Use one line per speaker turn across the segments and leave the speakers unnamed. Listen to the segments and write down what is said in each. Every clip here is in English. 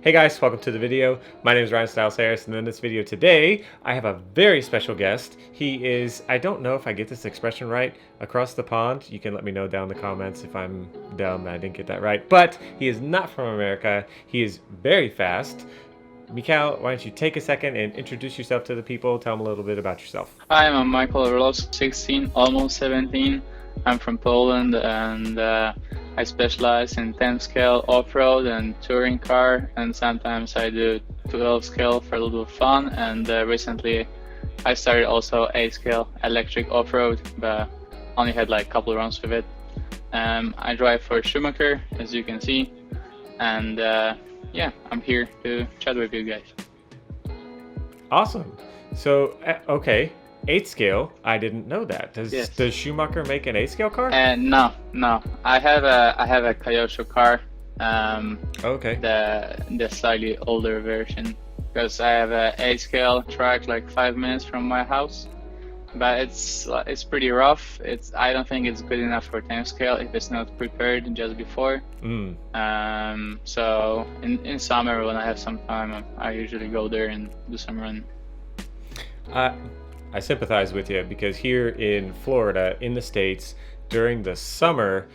Hey guys, welcome to the video. My name is Ryan Styles Harris, and in this video today, I have a very special guest. He is, I don't know if I get this expression right, across the pond. You can let me know down in the comments if I'm dumb and I didn't get that right. But he is not from America. He is very fast. Michal, why don't you take a second and introduce yourself to the people, tell them a little bit about yourself.
Hi, I'm Michael Orlowski, 16, almost 17. I'm from Poland, and I specialize in 10 scale off-road and touring car, and sometimes I do 12 scale for a little fun, and recently I started also 8 scale electric off-road, but only had like a couple runs with it. I drive for Schumacher, as you can see, and yeah, I'm here to chat with you guys.
Awesome. So, okay, 8 scale. I didn't know that. Does Schumacher make an 8 scale car?
No. I have a Kyosho car.
Okay.
The slightly older version, because I have a 8 scale track like 5 minutes from my house, but it's pretty rough. I don't think it's good enough for 10 scale if it's not prepared just before. So in summer when I have some time, I usually go there and do some run.
I sympathize with you because here in Florida, in the States, during the summer,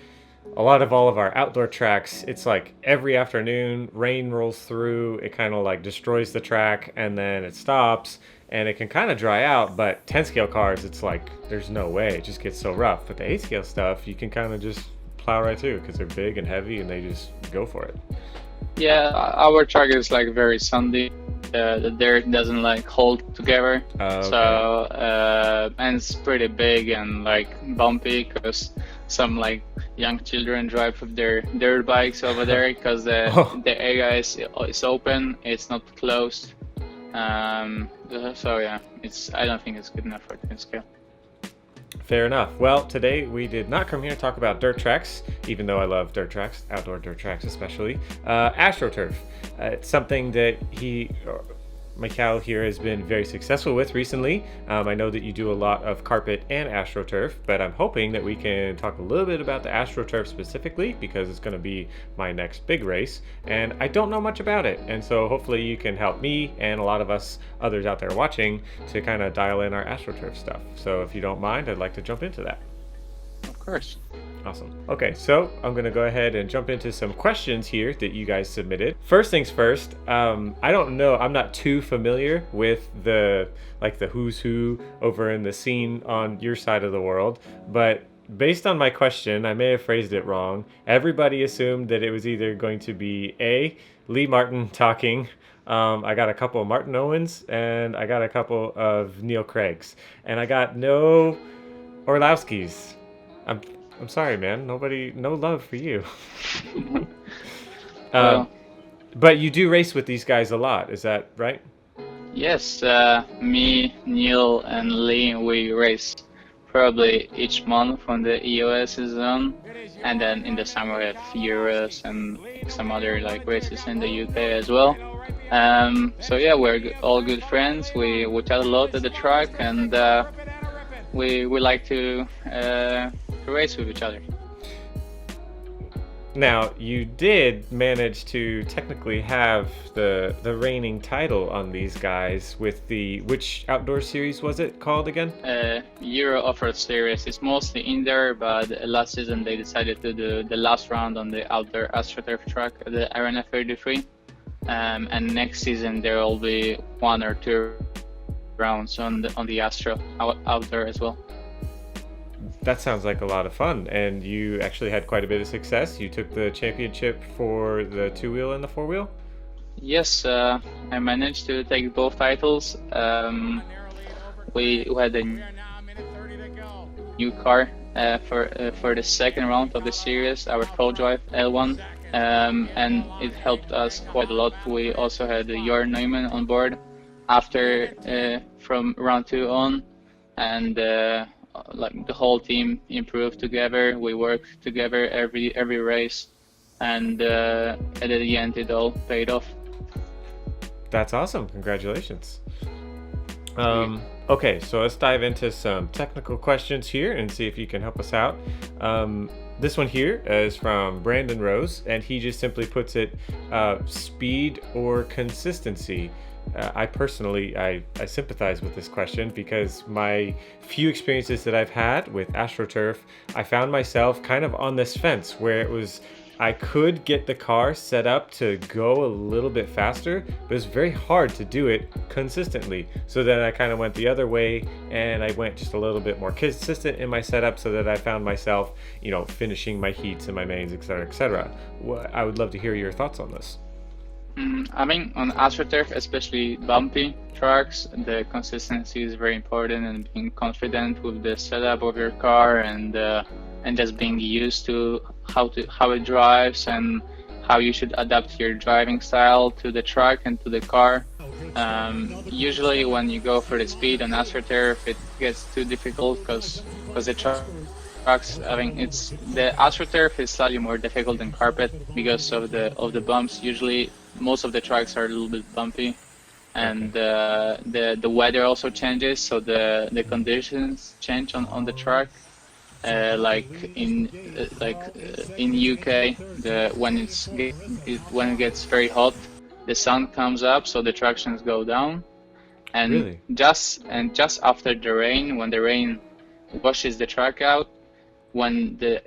all of our outdoor tracks, it's like every afternoon, rain rolls through, it kind of like destroys the track, and then it stops, and it can kind of dry out, but 10 scale cars, it's like, there's no way, it just gets so rough. But the 8 scale stuff, you can kind of just plow right through because they're big and heavy, and they just go for it.
Yeah, our track is like very sandy. The dirt doesn't like hold together,
Okay.
So and it's pretty big and like bumpy because some like young children drive with their dirt bikes over there because the area is open, it's not closed. So yeah, I don't think it's good enough for 10 scale.
Fair enough. Well, today we did not come here to talk about dirt tracks, even though I love dirt tracks, outdoor dirt tracks especially. Astroturf. It's something that Michal here has been very successful with recently. I know that you do a lot of carpet and AstroTurf, but I'm hoping that we can talk a little bit about the AstroTurf specifically because it's going to be my next big race, and I don't know much about it. And so hopefully you can help me and a lot of us others out there watching to kind of dial in our AstroTurf stuff. So if you don't mind, I'd like to jump into that.
Of course.
Awesome. Okay, so I'm going to go ahead and jump into some questions here that you guys submitted. First things first, I don't know, I'm not too familiar with the who's who over in the scene on your side of the world, but based on my question, I may have phrased it wrong. Everybody assumed that it was either going to be A, Lee Martin talking, I got a couple of Martin Owens, and I got a couple of Neil Craigs, and I got no Orlowskis. I'm sorry, man. No love for you. But you do race with these guys a lot, is that right?
Yes, me, Neil, and Lee, we race probably each month when the EOS is on, and then in the summer we have Euros and some other like races in the UK as well. So yeah, we're all good friends. We chat a lot at the track, and we like to race with each other.
Now, you did manage to technically have the reigning title on these guys with which outdoor series was it called again?
Euro Off-Road Series. It's mostly indoor, but last season they decided to do the last round on the outdoor AstroTurf track, the Arena 33. And next season there will be 1 or 2 rounds on the Astro outdoor as well.
That sounds like a lot of fun, and you actually had quite a bit of success. You took the championship for the 2-wheel and the 4-wheel?
Yes, I managed to take both titles. We had a new car for the second round of the series, our co-drive L1, and it helped us quite a lot. We also had Jörn Neumann on board after from round 2 on, and like the whole team improved together. We worked together every race, and at the end it all paid off.
That's awesome. Congratulations. Okay, so let's dive into some technical questions here and see if you can help us out. This one here is from Brandon Rose, and he just simply puts it, speed or consistency. I personally, I sympathize with this question because my few experiences that I've had with Astroturf, I found myself kind of on this fence where it was, I could get the car set up to go a little bit faster, but it's very hard to do it consistently. So then I kind of went the other way, and I went just a little bit more consistent in my setup so that I found myself, finishing my heats and my mains, etc., etc. I would love to hear your thoughts on this.
I mean, on AstroTurf, especially bumpy tracks, the consistency is very important, and being confident with the setup of your car, and just being used to how it drives and how you should adapt your driving style to the track and to the car. Usually, when you go for the speed on AstroTurf, it gets too difficult because the tracks. I mean, the AstroTurf is slightly more difficult than carpet because of the bumps. Usually, most of the tracks are a little bit bumpy, and the weather also changes, so the conditions change on the track. Like in UK, when it gets very hot, the sun comes up, so the tractions go down, and
Really?
just after the rain, when the rain washes the track out, when the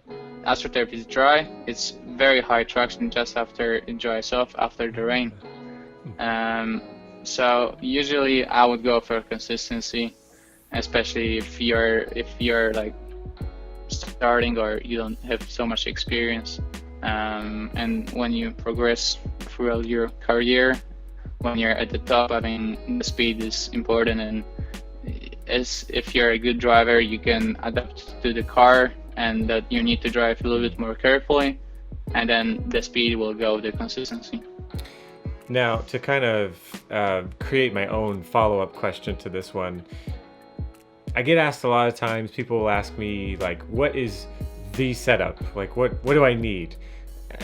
AstroTurf is dry, it's very high traction just after it dries off after the rain. So usually I would go for consistency, especially if you're like starting or you don't have so much experience. And when you progress throughout your career, when you're at the top, I mean, the speed is important, and if you're a good driver, you can adapt to the car, and that you need to drive a little bit more carefully, and then the speed will go with the consistency.
Now, to kind of create my own follow-up question to this one, I get asked a lot of times, people will ask me, like, what is the setup? Like, what do I need?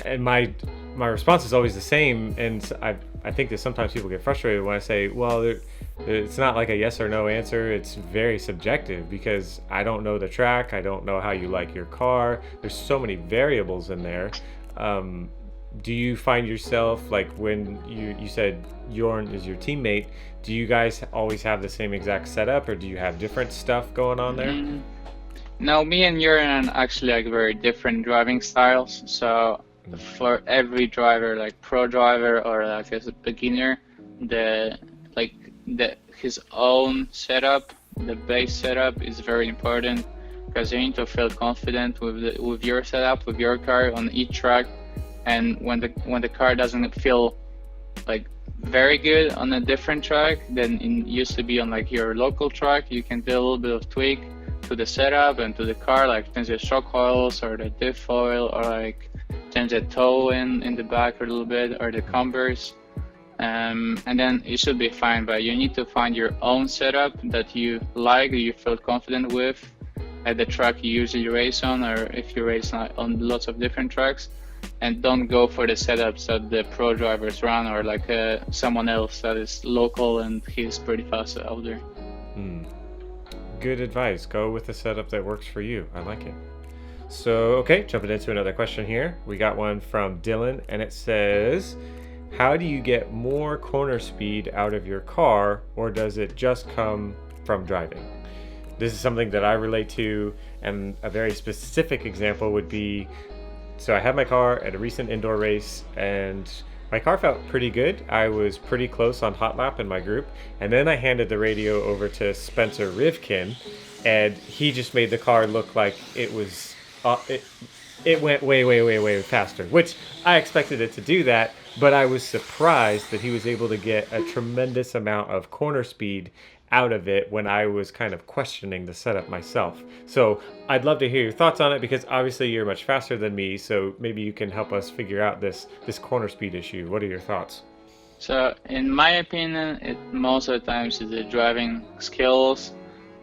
And my response is always the same, and I think that sometimes people get frustrated when I say, well, it's not like a yes or no answer. It's very subjective because I don't know the track. I don't know how you like your car. There's so many variables in there. Do you find yourself, like when you said Jorn is your teammate, do you guys always have the same exact setup, or do you have different stuff going on there?
No, me and Jorn actually like very different driving styles. So for every driver, like pro driver or like as a beginner, his own setup, the base setup is very important, because you need to feel confident with your setup, with your car on each track. And when the car doesn't feel like very good on a different track than it used to be on like your local track, you can do a little bit of tweak to the setup and to the car, like change the shock oils or the diff oil, or like change the toe in the back a little bit, or the combers. And then it should be fine, but you need to find your own setup that you like, that you feel confident with at the track you usually race on, or if you race on lots of different tracks. And don't go for the setups that the pro drivers run, or like someone else that is local and he's pretty fast out there.
Good advice. Go with the setup that works for you. I like it. So, okay, jumping into another question here. We got one from Dylan, and it says, how do you get more corner speed out of your car, or does it just come from driving? This is something that I relate to, and a very specific example would be, so I had my car at a recent indoor race, and my car felt pretty good. I was pretty close on hot lap in my group, and then I handed the radio over to Spencer Rivkin, and he just made the car look like it was it went way faster, which I expected it to do that, but I was surprised that he was able to get a tremendous amount of corner speed out of it when I was kind of questioning the setup myself. So I'd love to hear your thoughts on it, because obviously you're much faster than me, so maybe you can help us figure out this corner speed issue. What are your thoughts?
So in my opinion, most of the times is the driving skills.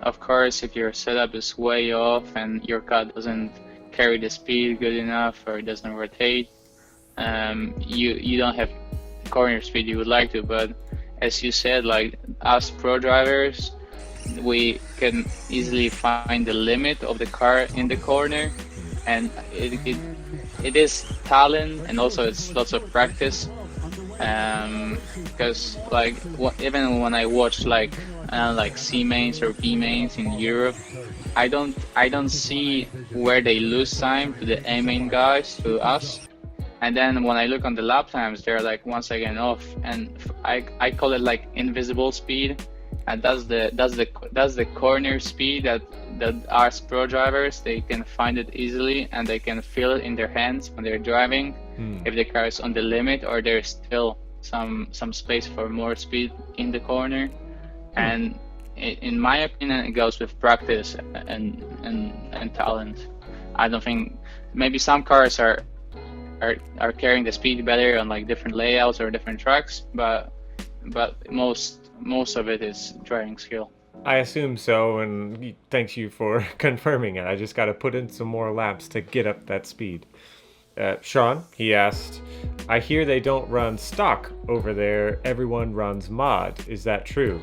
Of course, if your setup is way off and your car doesn't carry the speed good enough, or it doesn't rotate, you don't have corner speed you would like to. But as you said, like us pro drivers, we can easily find the limit of the car in the corner, and it is talent, and also it's lots of practice. Because like even when I watch like C mains or B mains in Europe, I don't see where they lose time to the A main guys, to us. And then when I look on the lap times, they're like once again off, and I call it like invisible speed, and that's the corner speed that us pro drivers, they can find it easily, and they can feel it in their hands when they're driving, if the car is on the limit or there's still some space for more speed in the corner. And in my opinion, it goes with practice and talent. I don't think, maybe some cars are carrying the speed better on like different layouts or different tracks, but most of it is driving skill.
I assume so, and thanks you for confirming it. I just got to put in some more laps to get up that speed. Sean, he asked, I hear they don't run stock over there. Everyone runs mod. Is that true?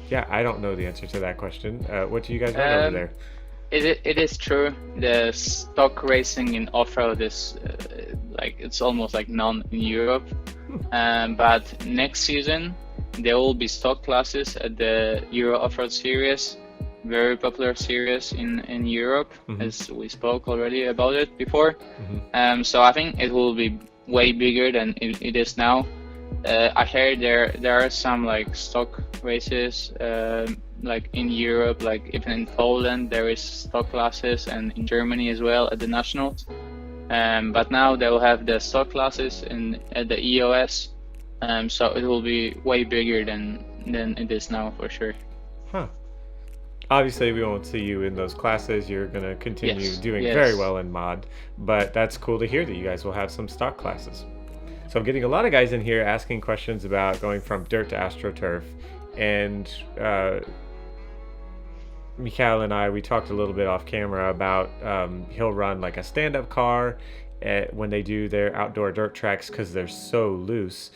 Yeah, I don't know the answer to that question. What do you guys run over there?
It is true. The stock racing in off-road is like, it's almost like none in Europe. But next season there will be stock classes at the Euro Off-Road Series, very popular series in Europe, as we spoke already about it before. So I think it will be way bigger than it is now. I heard there are some like stock races like in Europe, like even in Poland there is stock classes, and in Germany as well at the nationals. But now they will have the stock classes at the EOS, so it will be way bigger than it is now for sure.
Huh. Obviously, we won't see you in those classes. You're going to continue doing
Yes.
very well in mod, but that's cool to hear that you guys will have some stock classes. So I'm getting a lot of guys in here asking questions about going from dirt to AstroTurf, and Michael and I, we talked a little bit off camera about he'll run like a stand-up car when they do their outdoor dirt tracks because they're so loose.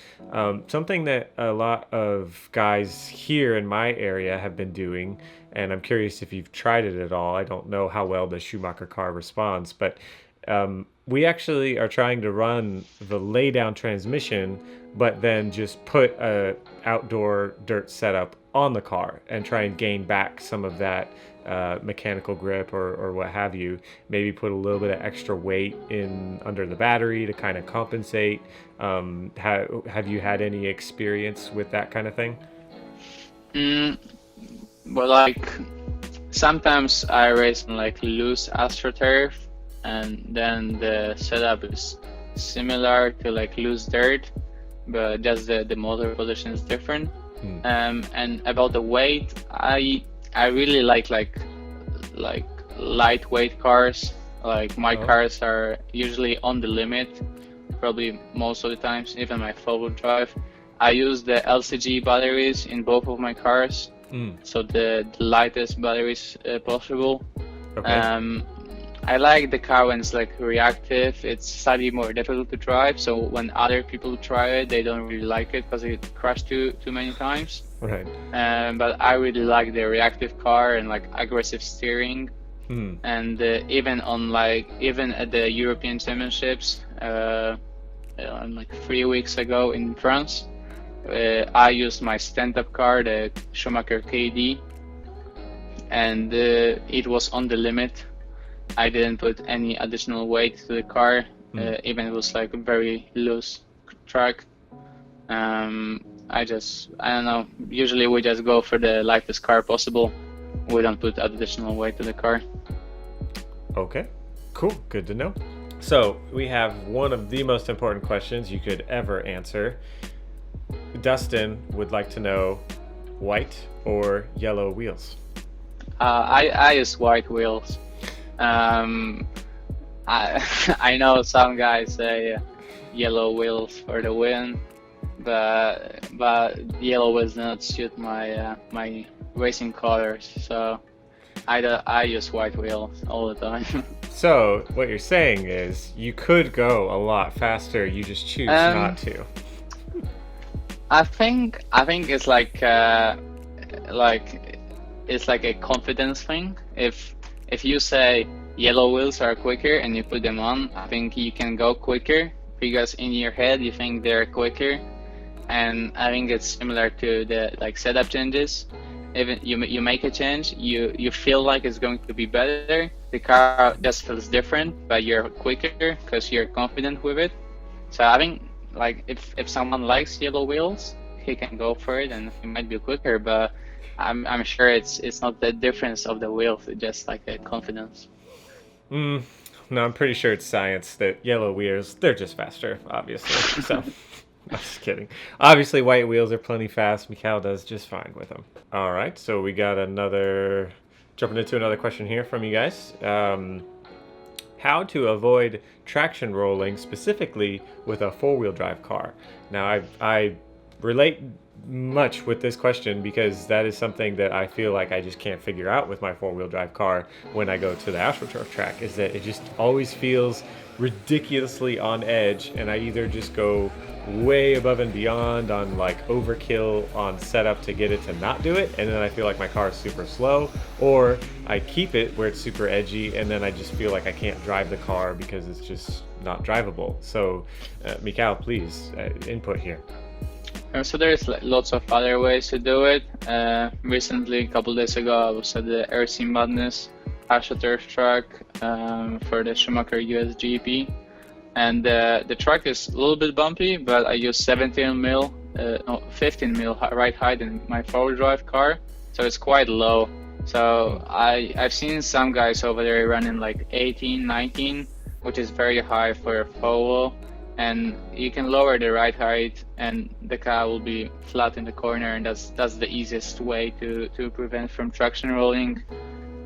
Something that a lot of guys here in my area have been doing, and I'm curious if you've tried it at all. I don't know how well the Schumacher car responds, but we actually are trying to run the lay-down transmission, but then just put a outdoor dirt setup on the car and try and gain back some of that mechanical grip or what have you. Maybe put a little bit of extra weight in under the battery to kind of compensate. Have you had any experience with that kind of thing?
Well, like sometimes I race on like loose AstroTurf, and then the setup is similar to like loose dirt, but just the motor position is different. And about the weight, I really like lightweight cars. Like my cars are usually on the limit, probably most of the times, even my 4-wheel drive. I use the LCG batteries in both of my cars, so the lightest batteries possible.
Okay.
I like the car when it's like reactive. It's slightly more difficult to drive, so when other people try it, they don't really like it because it crashed too many times.
Right.
But I really like the reactive car and like aggressive steering. And even at the European Championships, like 3 weeks ago in France, I used my stand-up car, the Schumacher KD, and it was on the limit. I didn't put any additional weight to the car, even it was like a very loose track. I don't know, usually we just go for the lightest car possible. We don't put additional weight to the car.
Okay, cool, good to know. So we have one of the most important questions you could ever answer. Dustin would like to know, white or yellow wheels?
I use white wheels. I know some guys say yellow wheels for the win, but yellow wheels do not suit my my racing colors, so I use white wheels all the time.
So what you're saying is you could go a lot faster, you just choose not to.
I think it's like it's like a confidence thing. If you say yellow wheels are quicker and you put them on, I think you can go quicker because in your head you think they're quicker. And I think it's similar to the like setup changes. Even you make a change, you feel like it's going to be better. The car just feels different, but you're quicker because you're confident with it. So I think like if someone likes yellow wheels, he can go for it and he might be quicker. But I'm sure it's not the difference of the wheels, it's just like a confidence.
No, I'm pretty sure it's science that yellow wheels, they're just faster, obviously. So, I'm just kidding. Obviously, white wheels are plenty fast. Michal does just fine with them. All right, so we got jumping into another question here from you guys. How to avoid traction rolling specifically with a four-wheel drive car. Now, I relate much with this question because that is something that I feel like I just can't figure out with my four-wheel drive car when I go to the Astroturf track, is that it just always feels ridiculously on edge, and I either just go way above and beyond on like overkill on setup to get it to not do it, and then I feel like my car is super slow, or I keep it where it's super edgy and then I just feel like I can't drive the car because it's just not drivable. So Michal, please input here.
So there's lots of other ways to do it. Recently, a couple days ago, I was at the RC Madness Astroturf track for the Schumacher US GP, and the track is a little bit bumpy, but I use 15 mil ride height in my four-wheel drive car, so it's quite low. So I've seen some guys over there running like 18, 19, which is very high for a four-wheel. And you can lower the ride height and the car will be flat in the corner, and that's the easiest way to prevent from traction rolling.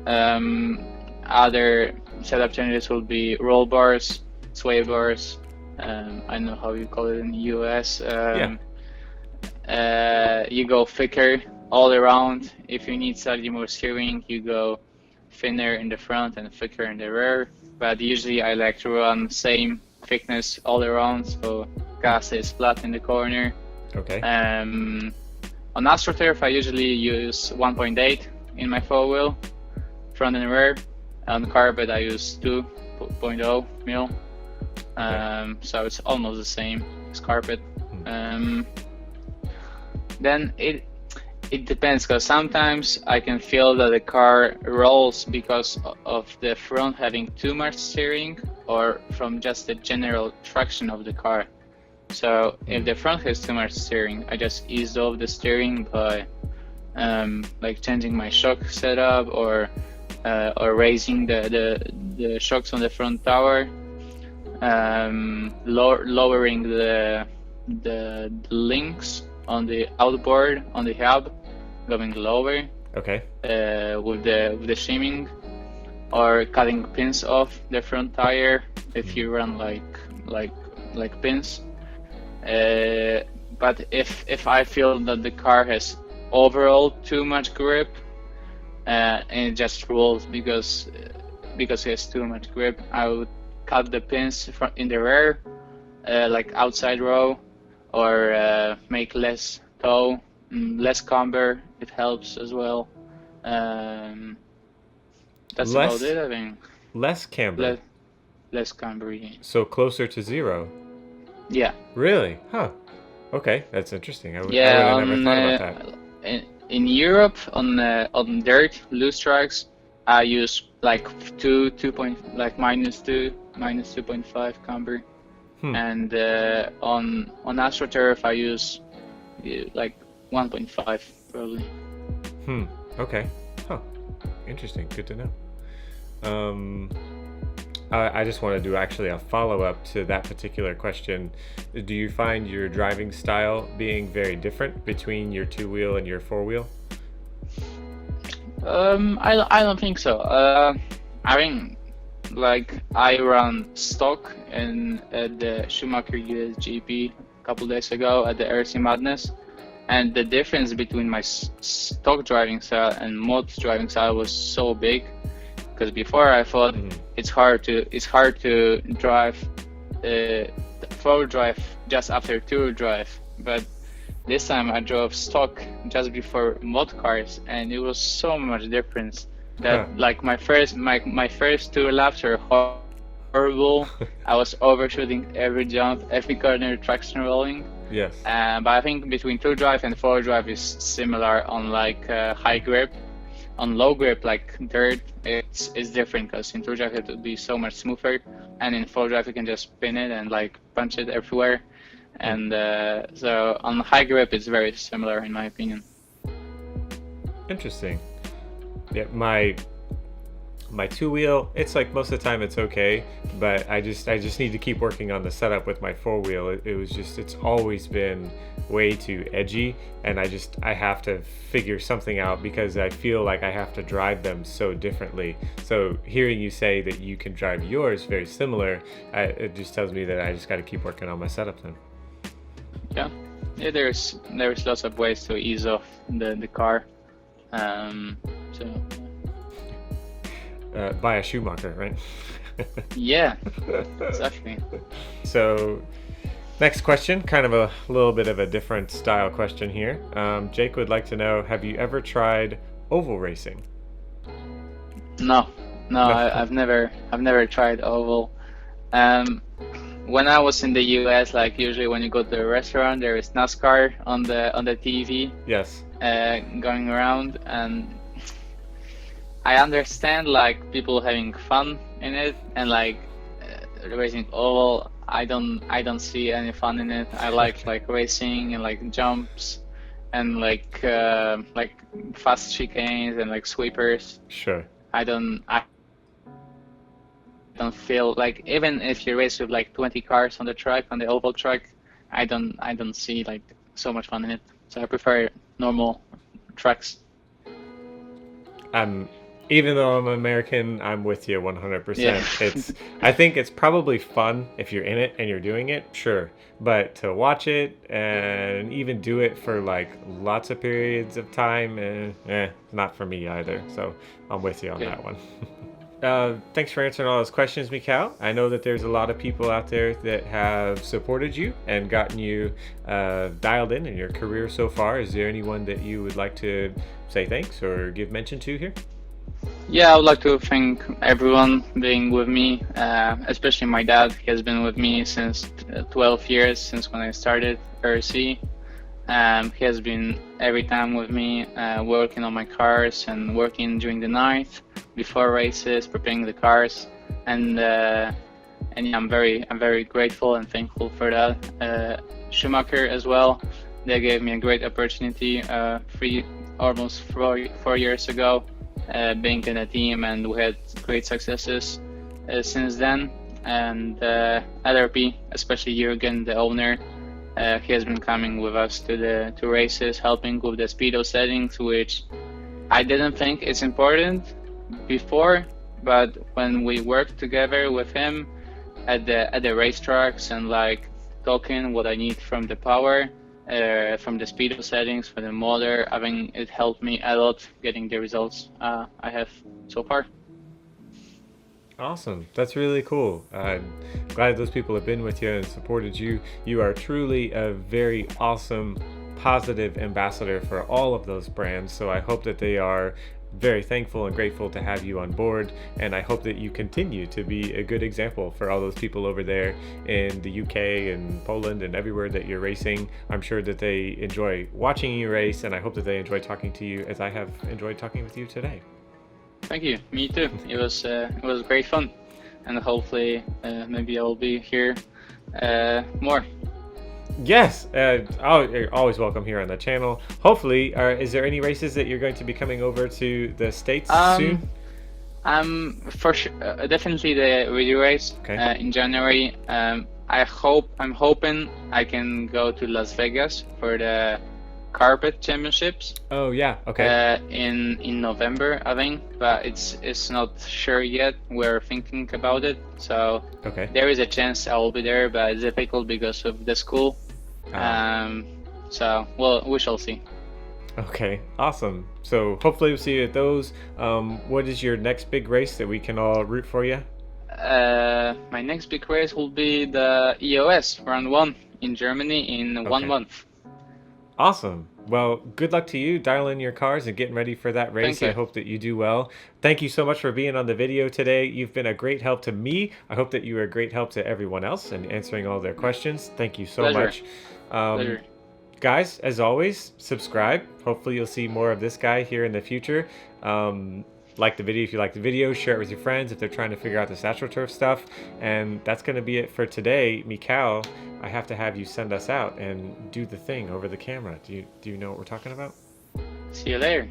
Other setup changes will be roll bars, sway bars. I don't know how you call it in the US. You go thicker all around. If you need slightly more steering, you go thinner in the front and thicker in the rear. But usually I like to run same thickness all around, so car stays flat in the corner.
Okay.
On AstroTurf, I usually use 1.8 in my four wheel, front and rear. On carpet, I use 2.0 mil. So it's almost the same as carpet. Then it depends, because sometimes I can feel that the car rolls because of the front having too much steering, or from just the general traction of the car. So if the front has too much steering, I just ease off the steering by like changing my shock setup, or raising the shocks on the front tower, lowering the links on the outboard on the hub, going lower.
Okay.
With the shimming, or cutting pins off the front tire if you run like pins. But if I feel that the car has overall too much grip and it just rolls because it has too much grip, I would cut the pins in the rear, like outside row, or make less toe, less camber. It helps as well. That's about it, I think.
Less camber?
Less camber, yeah.
So closer to zero?
Yeah.
Really? Huh. Okay, that's interesting. I would
Yeah,
have never thought about that.
In Europe, on dirt, loose tracks, I use like minus 2.5 camber. And on AstroTurf, I use like 1.5 probably.
Okay. Huh. Interesting. Good to know. I just want to do actually a follow-up to that particular question. Do you find your driving style being very different between your two-wheel and your four-wheel?
I don't think so. I mean, like, I run stock at the Schumacher US GP a couple days ago at the RC Madness, and the difference between my stock driving style and mod driving style was so big. Because before I thought it's hard to drive four-wheel drive just after two-wheel drive, but this time I drove stock just before mod cars, and it was so much difference. That like my first two laps were horrible. I was overshooting every jump, every corner, traction rolling.
Yes.
But I think between two drive and four drive is similar on like high grip. On low grip, like dirt, it's different because in two drive it would be so much smoother, and in four drive you can just spin it and like punch it everywhere. And so on high grip it's very similar in my opinion.
Interesting. Yeah, my two wheel, it's like most of the time it's okay, but I just need to keep working on the setup with my four wheel. It's always been way too edgy, and I have to figure something out because I feel like I have to drive them so differently. So hearing you say that you can drive yours very similar, it just tells me that I just got to keep working on my setup then.
Yeah, there's lots of ways to ease off the car.
Buy a Schumacher, right?
Yeah, exactly.
So next question, kind of a little bit of a different style question here. Jake would like to know, have you ever tried oval racing?
No. I've never tried oval. When I was in the US, like usually when you go to a restaurant, there is NASCAR on the TV.
Yes.
Going around, and I understand like people having fun in it, and like racing oval. I don't see any fun in it. I like racing and like jumps and like fast chicanes and like sweepers.
Sure.
I don't feel like, even if you race with like 20 cars on the track, on the oval track, I don't see like so much fun in it. So I prefer normal tracks.
Even though I'm American, I'm with you 100%.
Yeah.
I think it's probably fun if you're in it and you're doing it, sure. But to watch it and even do it for like lots of periods of time, not for me either. So I'm with you on that one. Thanks for answering all those questions, Michal. I know that there's a lot of people out there that have supported you and gotten you dialed in your career so far. Is there anyone that you would like to say thanks or give mention to here?
Yeah, I would like to thank everyone being with me, especially my dad. He has been with me since 12 years, since when I started RC. He has been every time with me, working on my cars and working during the night before races, preparing the cars, and yeah, I'm very grateful and thankful for that. Schumacher as well. They gave me a great opportunity almost 4 years ago, being in a team, and we had great successes since then. And LRP, especially Jürgen, the owner. He has been coming with us to races, helping with the speedo settings, which I didn't think it's important before, but when we worked together with him at the racetracks and like talking what I need from the power, from the speedo settings, for the motor, I think it helped me a lot getting the results I have so far.
Awesome. That's really cool. I'm glad those people have been with you and supported you. You are truly a very awesome, positive ambassador for all of those brands. So I hope that they are very thankful and grateful to have you on board. And I hope that you continue to be a good example for all those people over there in the UK and Poland and everywhere that you're racing. I'm sure that they enjoy watching you race, and I hope that they enjoy talking to you as I have enjoyed talking with you today.
Thank you. Me too. It was great fun, and hopefully maybe I'll be here more.
Yes, you're always welcome here on the channel. Hopefully, is there any races that you're going to be coming over to the States soon?
For sure, definitely the radio race in January. I'm hoping I can go to Las Vegas for the carpet championships.
Oh yeah, okay.
In November, I think, but it's not sure yet. We're thinking about it, so there is a chance I will be there, but it's difficult because of the school. So well, we shall see.
Okay, awesome. So hopefully we'll see you at those. What is your next big race that we can all root for you?
My next big race will be the EOS Round 1 in Germany in 1 month.
Awesome. Well, good luck to you dialing your cars and getting ready for that race.
Thank you.
I hope that you do well. Thank you so much for being on the video today. You've been a great help to me. I hope that you are a great help to everyone else and answering all their questions. Thank you so
Pleasure.
much.
Pleasure.
Guys, as always, subscribe. Hopefully you'll see more of this guy here in the future. Like the video if you like the video, share it with your friends if they're trying to figure out this Astroturf stuff. And that's going to be it for today. Michal, I have to have you send us out and do the thing over the camera. Do you know what we're talking about?
See you later.